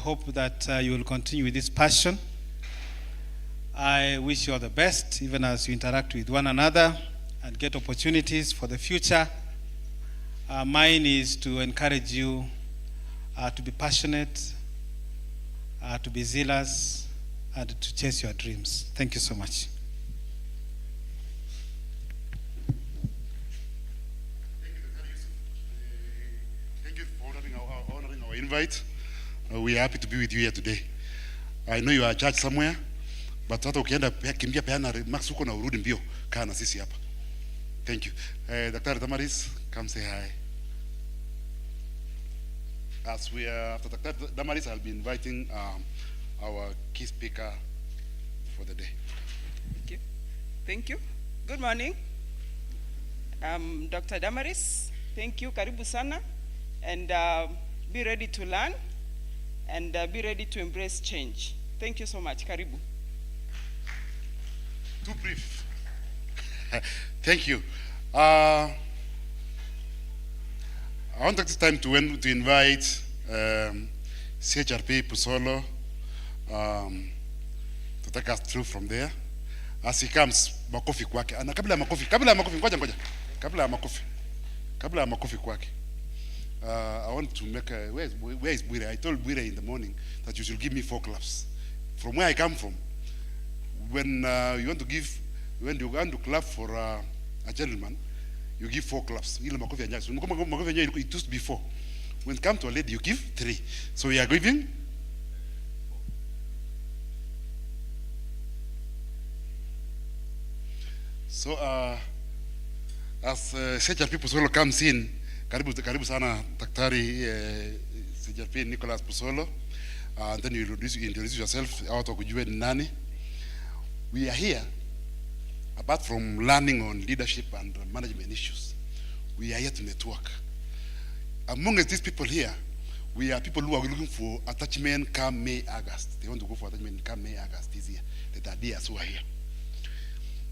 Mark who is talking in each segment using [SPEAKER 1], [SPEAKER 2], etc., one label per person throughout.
[SPEAKER 1] hope that you will continue with this passion. I wish you all the best, even as you interact with one another and get opportunities for the future. Mine is to encourage you to be passionate, to be zealous, and to chase your dreams. Thank you so much.
[SPEAKER 2] Thank you for honoring our invite. We are happy to be with you here today. I know you are church somewhere, but hata ukienda kimbia peana max huko na urudi mbio kaa na sisi hapa. Thank you. Dr. Damaris, come say hi. As we are after Dr. Damaris, I'll be inviting our key speaker for the day.
[SPEAKER 3] Thank you. Thank you. Good morning. I'm Dr. Damaris. Thank you. Karibu sana. And be ready to learn and be ready to embrace change. Thank you so much. Karibu.
[SPEAKER 2] Too brief. Thank you. I want to take this time to invite CHRP Pusolo to take us through from there. As he comes, makofi kwake. Ana kabla ya makofi, ngoja. Kabla ya makofi kwake. I want to make a, where is Bwire? I told Bwire in the morning that you should give me 4 claps. From where I come from, when you want to clap for a gentleman, you give 4 claps. It used to be 4. When it comes to a lady, you give 3. So we are giving. So as CHRP Pusolo comes in, karibu sana Daktari CHRP Nicholas Pusolo, and then you introduce yourself, out of kujue ni nani. We are here, apart from learning on leadership and management issues, we are here to network. Among these people here, we are people who are looking for attachment come May, August. They want to go for attachment come May, August this year. The ideas who are here.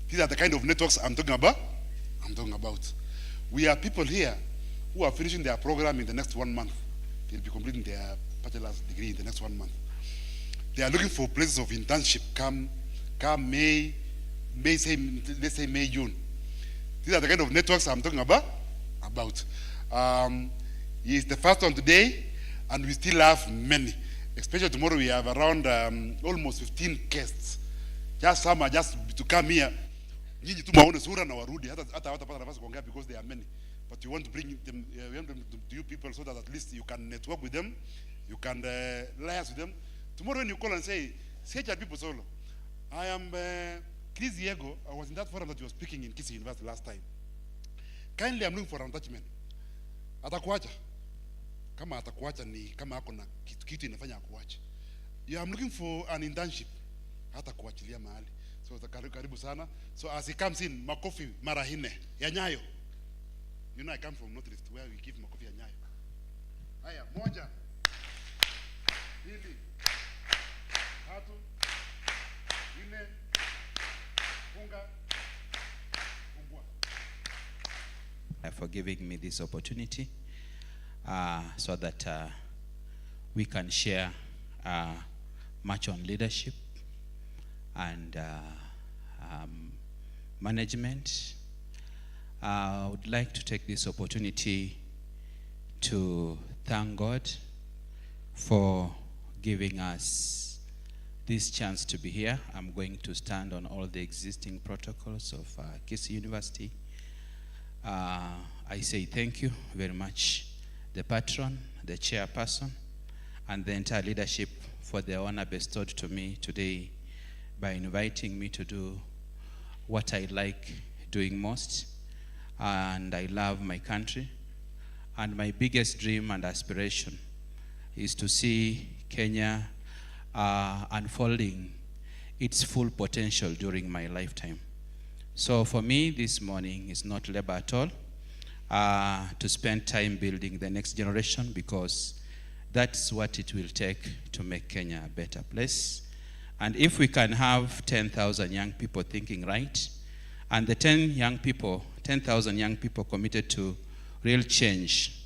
[SPEAKER 2] These are the kind of networks I'm talking about. We are people here who are finishing their program in the next 1 month. They'll be completing their bachelor's degree in the next 1 month. They are looking for places of internship come May, let's say May, June. These are the kind of networks I'm talking about. He is the first one today, and we still have many. Especially tomorrow, we have around almost 15 guests. Just some are just to come here. Nyinyi tu maone sura na warudi hata hawatapata nafasi kuongea because there are many. But you want to bring them, to you people so that at least you can network with them, you can liaise with them. Tomorrow when you call and say, CHRP Pusolo, I am Kisii. I was in that forum that you were speaking in Kisii University last time. Kindly, I'm looking for an attachment. Atakuacha. Kama atakuacha ni kama ako na kitu inafanya akuache. Yeah, I'm looking for an internship. Hata kuachilia mahali. So karibu sana. So as he comes in, makofi mara 4 ya Nyayo. You know I come from North Rift where we give makofi ya Nyayo. Haya, 1, 2, 3, 4, funga, fungua.
[SPEAKER 4] For giving me this opportunity so that we can share much on leadership and management. I would like to take this opportunity to thank God for giving us this chance to be here. I'm going to stand on all the existing protocols of Kisii University. I say thank you very much, the patron, the chairperson, and the entire leadership for the honor bestowed to me today by inviting me to do what I like doing most. And I love my country. And my biggest dream and aspiration is to see Kenya unfolding its full potential during my lifetime. So for me, this morning is not labor at all to spend time building the next generation, because that's what it will take to make Kenya a better place. And if we can have 10,000 young people thinking right, and the 10,000 young people committed to real change,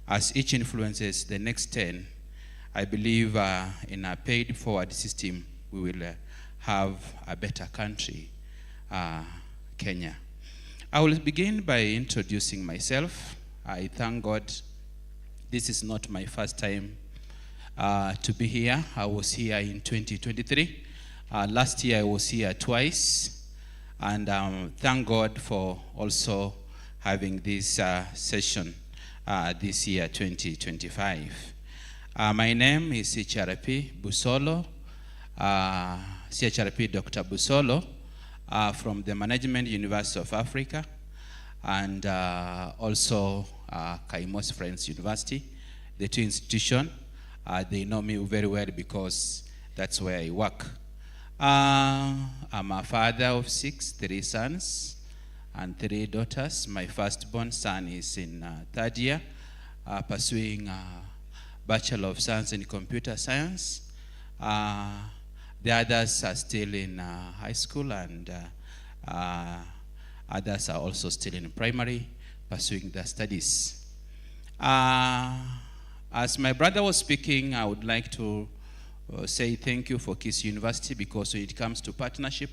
[SPEAKER 4] as each influences the next 10, I believe in a paid forward system, we will have a better country, Kenya. I will begin by introducing myself. I thank God this is not my first time to be here. I was here in 2023. Last year I was here twice. And thank God for also having this session this year, 2025. My name is CHRP Busolo, CHRP Dr. Busolo, from the Management University of Africa, and also Kaimos Friends University, the two institutions. They know me very well because that's where I work. I'm a father of 6, 3 sons and 3 daughters. My firstborn son is in 3rd year, pursuing Bachelor of Science in Computer Science. The others are still in high school, and others are also still in primary, pursuing their studies. As my brother was speaking, I would like to say thank you for Kisii University, because when it comes to partnership,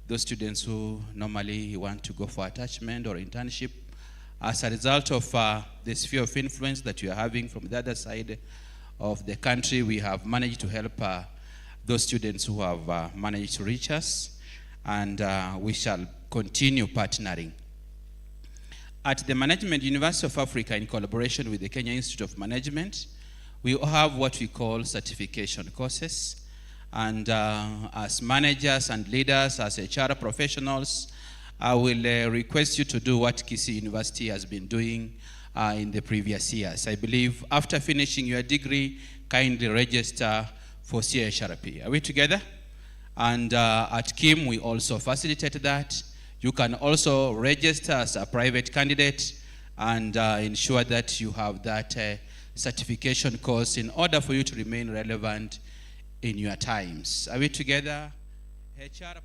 [SPEAKER 4] those students who normally want to go for attachment or internship, as a result of the sphere of influence that you are having from the other side of the country, we have managed to help those students who have managed to reach us, and we shall continue partnering. At the Management University of Africa, in collaboration with the Kenya Institute of Management, we have what we call certification courses. And as managers and leaders, as HR professionals, I will request you to do what Kisii University has been doing in the previous years. I believe after finishing your degree, kindly register for CHRP. Are we together? And at KIM, we also facilitate that. You can also register as a private candidate and ensure that you have that certification course in order for you to remain relevant in your times. Are we together? HR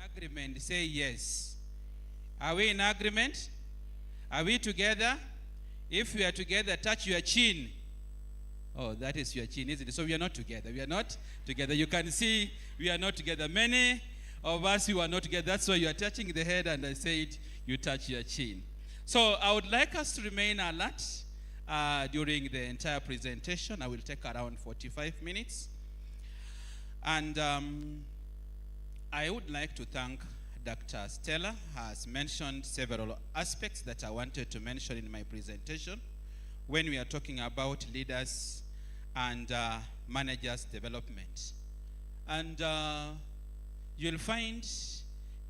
[SPEAKER 4] agreement, say yes. Are we in agreement? Are we together? If we are together, touch your chin. Oh, that is your chin, isn't it? So we are not together. We are not together. You can see we are not together. Many of us, you are not together. That's why you are touching the head, and I said you touch your chin. So I would like us to remain alert during the entire presentation. I will take around 45 minutes. And I would like to thank Dr. Stella, has mentioned several aspects that I wanted to mention in my presentation when we are talking about leaders and managers development. And you'll find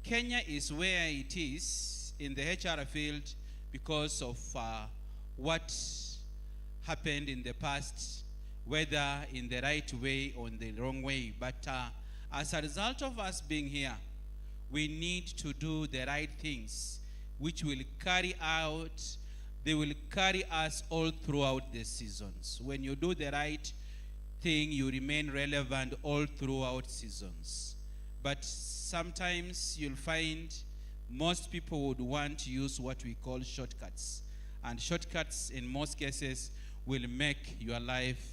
[SPEAKER 4] Kenya is where it is in the HR field because of what happened in the past, whether in the right way or in the wrong way. But as a result of us being here, we need to do the right things, which will carry out, they will carry us all throughout the seasons. When you do the right thing, you remain relevant all throughout seasons. But sometimes you'll find most people would want to use what we call shortcuts. And shortcuts, in most cases, will make your life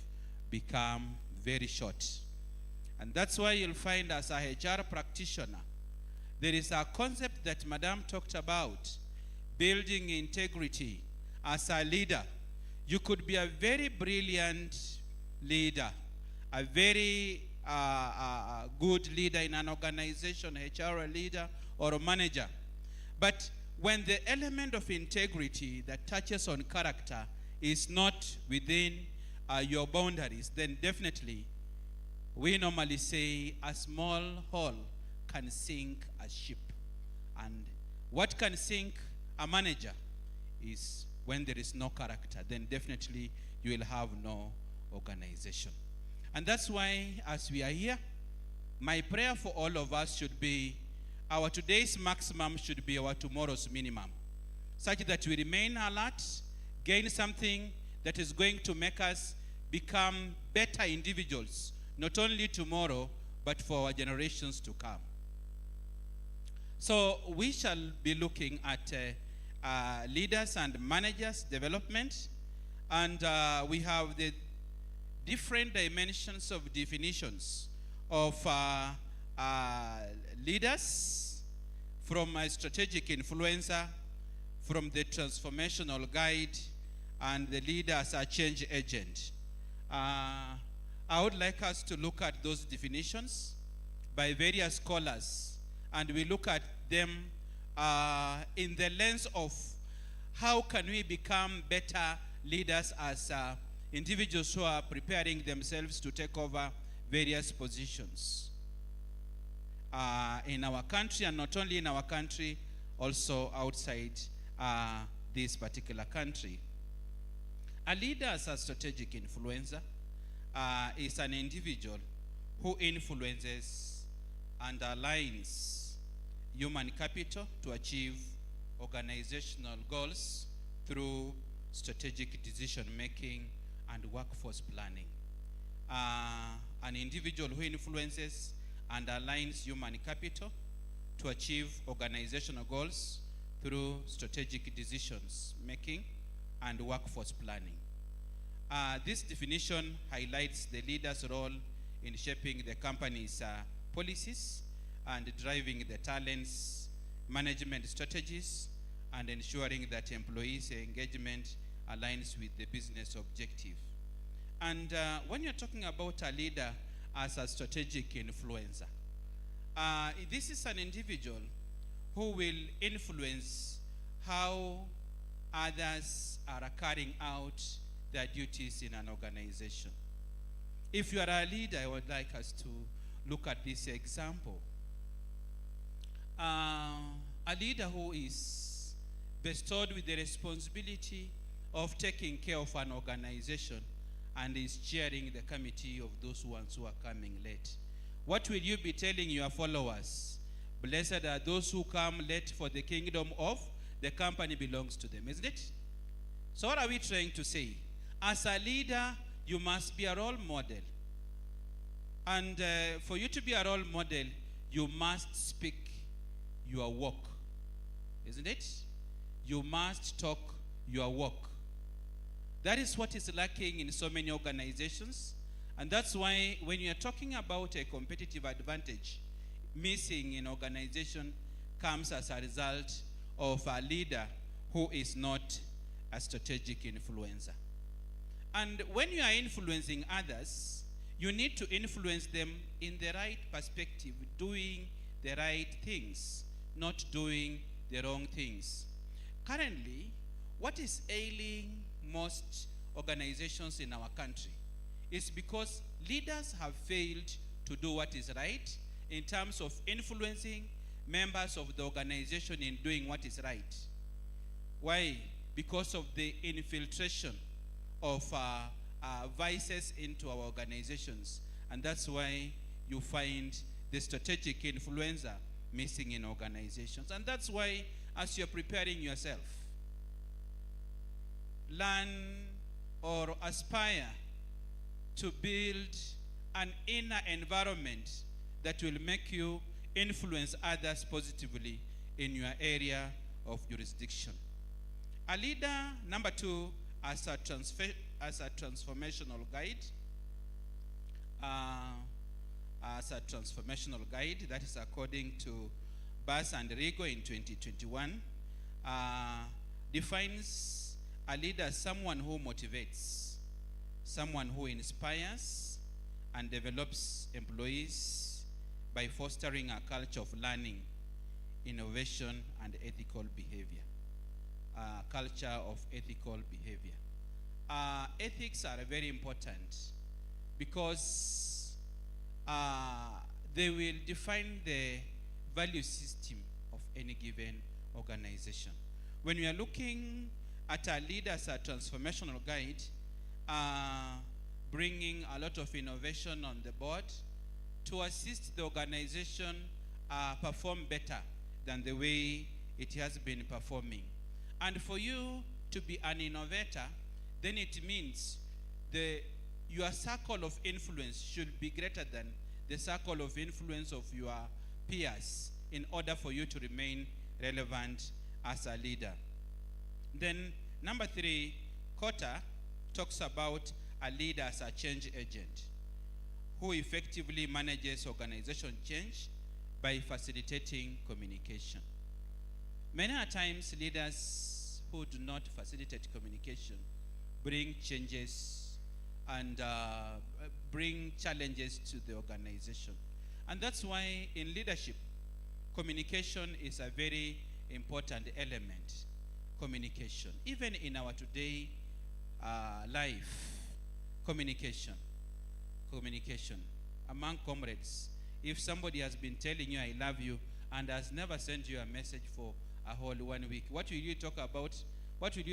[SPEAKER 4] become very short. And that's why you'll find, as a HR practitioner, there is a concept that Madam talked about, building integrity. As a leader, you could be a very brilliant leader, a very good leader in an organization, HR leader or a manager. But when the element of integrity that touches on character is not within your boundaries, then definitely we normally say a small hole can sink a ship. And what can sink a manager is when there is no character, then definitely you will have no organization. And that's why, as we are here, my prayer for all of us should be, our today's maximum should be our tomorrow's minimum, such that we remain alert, gain something that is going to make us become better individuals, not only tomorrow, but for our generations to come. So we shall be looking at leaders and managers development. And we have the different dimensions of definitions of leaders, from a strategic influencer, from the transformational guide, and the leader as a change agent. I would like us to look at those definitions by various scholars, and we look at them in the lens of how can we become better leaders as individuals who are preparing themselves to take over various positions in our country, and not only in our country, also outside this particular country. A leader as a strategic influencer is an individual who influences and aligns human capital to achieve organizational goals through strategic decision making and workforce planning. An individual who influences and aligns human capital to achieve organizational goals through strategic decisions making and workforce planning. This definition highlights the leader's role in shaping the company's policies and driving the talents management strategies and ensuring that employees' engagement aligns with the business objective. And when you're talking about a leader as a strategic influencer, this is an individual who will influence how others are carrying out their duties in an organization. If you are a leader, I would like us to look at this example. A leader who is bestowed with the responsibility of taking care of an organization and is chairing the committee of those ones who are coming late. What will you be telling your followers? Blessed are those who come late, for the kingdom of the company belongs to them, isn't it? So what are we trying to say? As a leader, you must be a role model. And for you to be a role model, you must speak your walk, isn't it? You must talk your walk. That is what is lacking in so many organizations. And that's why when you are talking about a competitive advantage, missing in organization comes as a result of a leader who is not a strategic influencer. And when you are influencing others, you need to influence them in the right perspective, doing the right things, not doing the wrong things. Currently, what is ailing most organizations in our country is because leaders have failed to do what is right in terms of influencing members of the organization in doing what is right. Why? Because of the infiltration of vices into our organizations. And that's why you find the strategic influencer missing in organizations. And that's why, as you're preparing yourself, learn or aspire to build an inner environment that will make you influence others positively in your area of jurisdiction. A leader, number two, as a transformational guide. As a transformational guide, that is according to Bass and Rigo in 2021, defines a leader as someone who motivates, someone who inspires and develops employees by fostering a culture of learning, innovation, and ethical behavior. Culture of ethical behavior. Ethics are very important because they will define the value system of any given organization. When we are looking at our leader as a transformational guide, bringing a lot of innovation on the board to assist the organization perform better than the way it has been performing. And for you to be an innovator, then it means your circle of influence should be greater than the circle of influence of your peers in order for you to remain relevant as a leader. Then, number three, Kota talks about a leader as a change agent who effectively manages organization change by facilitating communication. Many a times, leaders who do not facilitate communication bring changes and bring challenges to the organization. And that's why in leadership, communication is a very important element. Communication. Even in our today life, communication among comrades. If somebody has been telling you I love you and has never sent you a message for a whole 1 week, what will you talk about? What will you